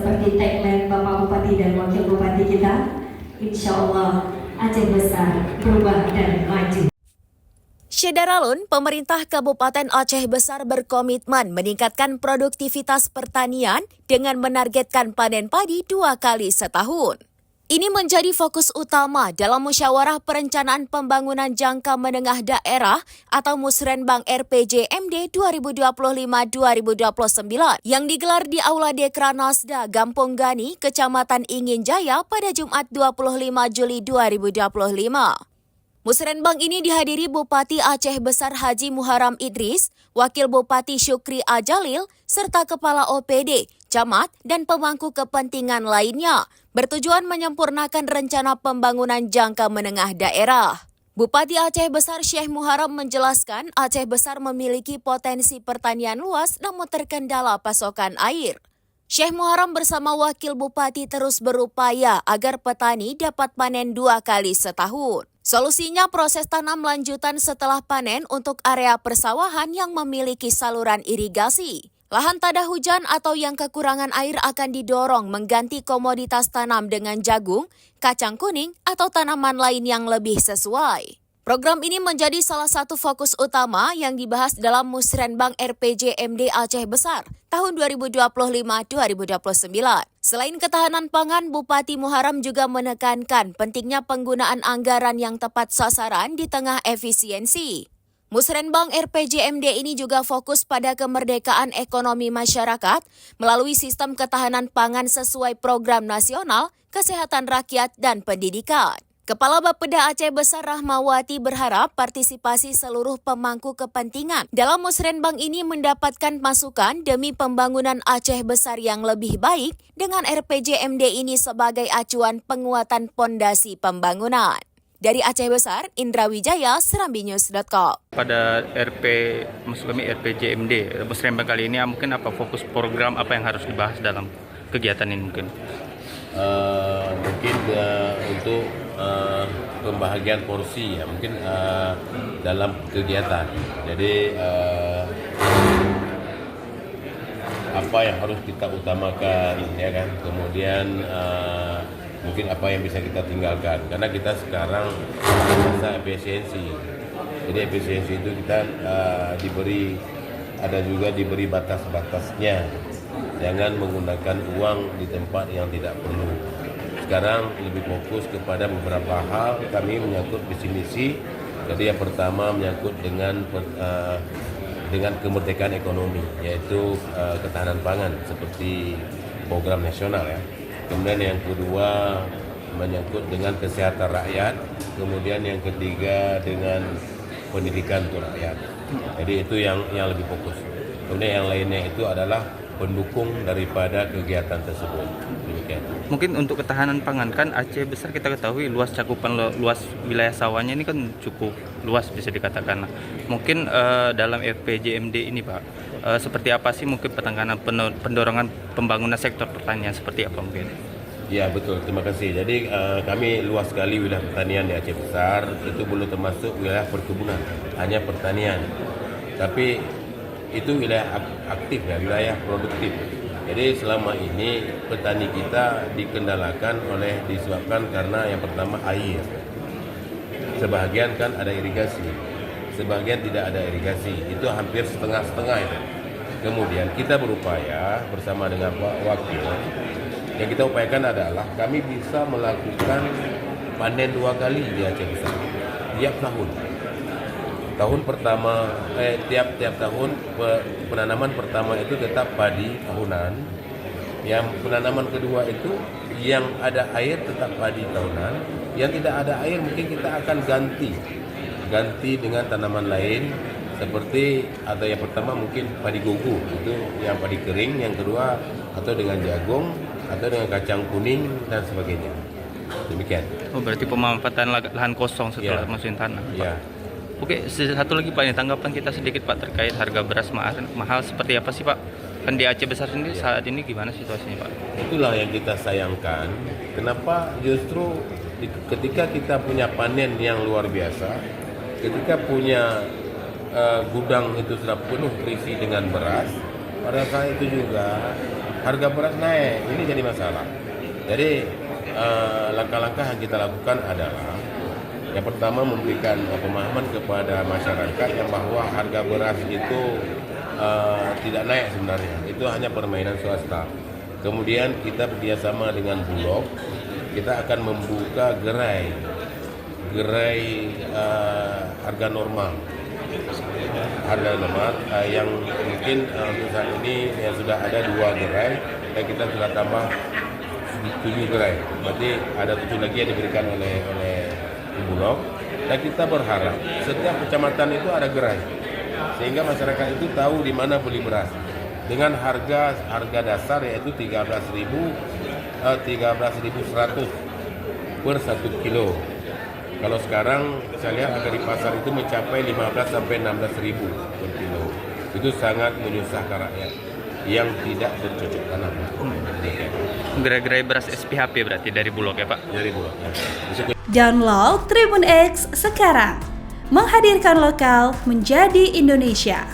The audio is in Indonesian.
seperti tagline Bapak Bupati dan Wakil Bupati kita, insya Allah Aceh Besar berubah dan maju. Syedaralun, pemerintah Kabupaten Aceh Besar berkomitmen meningkatkan produktivitas pertanian dengan menargetkan panen padi 2 kali setahun. Ini menjadi fokus utama dalam Musyawarah Perencanaan Pembangunan Jangka Menengah Daerah atau Musrenbang RPJMD 2025-2029 yang digelar di Aula Dekra Nasda, Gampung Gani, Kecamatan Ingin Jaya pada Jumat 25 Juli 2025. Musrenbang ini dihadiri Bupati Aceh Besar Haji Muharram Idris, Wakil Bupati Syukri Ajalil, serta Kepala OPD, Camat, dan pemangku kepentingan lainnya, bertujuan menyempurnakan rencana pembangunan jangka menengah daerah. Bupati Aceh Besar Syekh Muharram menjelaskan Aceh Besar memiliki potensi pertanian luas namun terkendala pasokan air. Syekh Muharram bersama Wakil Bupati terus berupaya agar petani dapat panen 2 kali setahun. Solusinya proses tanam lanjutan setelah panen untuk area persawahan yang memiliki saluran irigasi. Lahan tada hujan atau yang kekurangan air akan didorong mengganti komoditas tanam dengan jagung, kacang kuning, atau tanaman lain yang lebih sesuai. Program ini menjadi salah satu fokus utama yang dibahas dalam Musrenbang RPJMD Aceh Besar tahun 2025-2029. Selain ketahanan pangan, Bupati Muharram juga menekankan pentingnya penggunaan anggaran yang tepat sasaran di tengah efisiensi. Musrenbang RPJMD ini juga fokus pada kemerdekaan ekonomi masyarakat melalui sistem ketahanan pangan sesuai program nasional, kesehatan rakyat, dan pendidikan. Kepala Bapeda Aceh Besar Rahmawati berharap partisipasi seluruh pemangku kepentingan dalam Musrenbang ini mendapatkan masukan demi pembangunan Aceh Besar yang lebih baik dengan RPJMD ini sebagai acuan penguatan pondasi pembangunan. Dari Aceh Besar, Indra Wijaya, serambinews.com. Pada maksud kami RPJMD, Musrenbang kali ini mungkin apa fokus program apa yang harus dibahas dalam kegiatan ini mungkin? Mungkin untuk pembahagian porsi ya mungkin dalam kegiatan. Jadi apa yang harus kita utamakan ya kan, kemudian mungkin apa yang bisa kita tinggalkan karena kita sekarang masa efisiensi. Jadi efisiensi itu kita diberi batas-batasnya. Jangan menggunakan uang di tempat yang tidak perlu. Sekarang lebih fokus kepada beberapa hal. Kami menyangkut visi misi. Jadi yang pertama menyangkut dengan kemerdekaan ekonomi, yaitu ketahanan pangan seperti program nasional ya. Kemudian yang kedua menyangkut dengan kesehatan rakyat. Kemudian yang ketiga dengan pendidikan untuk rakyat. Jadi itu yang lebih fokus. Kemudian yang lainnya itu adalah pendukung daripada kegiatan tersebut. Demikian. Mungkin untuk ketahanan pangan kan Aceh Besar kita ketahui luas cakupan luas wilayah sawahnya ini kan cukup luas bisa dikatakan. Mungkin dalam RPJMD ini Pak, seperti apa sih mungkin pendorongan pembangunan sektor pertanian seperti apa mungkin? Ya betul, terima kasih. Jadi kami luas sekali wilayah pertanian di Aceh Besar, itu belum termasuk wilayah perkebunan, hanya pertanian. Tapi itu wilayah aktif ya, wilayah produktif. Jadi selama ini petani kita dikendalakan disebabkan karena yang pertama air. Sebahagian kan ada irigasi, sebagian tidak ada irigasi. Itu hampir setengah-setengah itu. Kemudian kita berupaya bersama dengan Pak Wakil. Yang kita upayakan adalah kami bisa melakukan panen 2 kali di Aceh Besar tiap tahun. Tahun pertama, tiap tahun penanaman pertama itu tetap padi tahunan. Yang penanaman kedua itu yang ada air tetap padi tahunan. Yang tidak ada air mungkin kita akan ganti dengan tanaman lain seperti atau yang pertama mungkin padi gogo itu yang padi kering, yang kedua atau dengan jagung atau dengan kacang kuning dan sebagainya. Demikian. Oh berarti pemanfaatan lahan kosong setelah masukin tanah. Ya. Oke, satu lagi Pak, ini tanggapan kita sedikit Pak terkait harga beras mahal seperti apa sih Pak? Kan di Aceh Besar sendiri saat ini gimana situasinya Pak? Itulah yang kita sayangkan. Kenapa justru ketika kita punya panen yang luar biasa, ketika punya gudang itu sudah penuh terisi dengan beras, pada saat itu juga harga beras naik. Ini jadi masalah. Jadi langkah-langkah yang kita lakukan adalah yang pertama memberikan pemahaman kepada masyarakat yang bahwa harga beras itu tidak naik sebenarnya. Itu hanya permainan swasta. Kemudian kita bekerjasama dengan Bulog, kita akan membuka gerai harga normal yang mungkin untuk saat ini yang sudah ada 2 gerai dan kita sudah tambah 7 gerai. Berarti ada 7 lagi yang diberikan oleh Bulog, dan kita berharap setiap kecamatan itu ada gerai sehingga masyarakat itu tahu di mana beli beras dengan harga dasar yaitu 13.100 per 1 kilo. Kalau sekarang saya lihat harga di pasar itu mencapai 15 sampai 16.000 per kilo. Itu sangat menyusahkan rakyat yang tidak bercocok tanam. Gerai-gerai beras SPHP berarti dari Bulog ya Pak? Dari Bulog. Ya. Download Tribun X sekarang. Menghadirkan lokal menjadi Indonesia.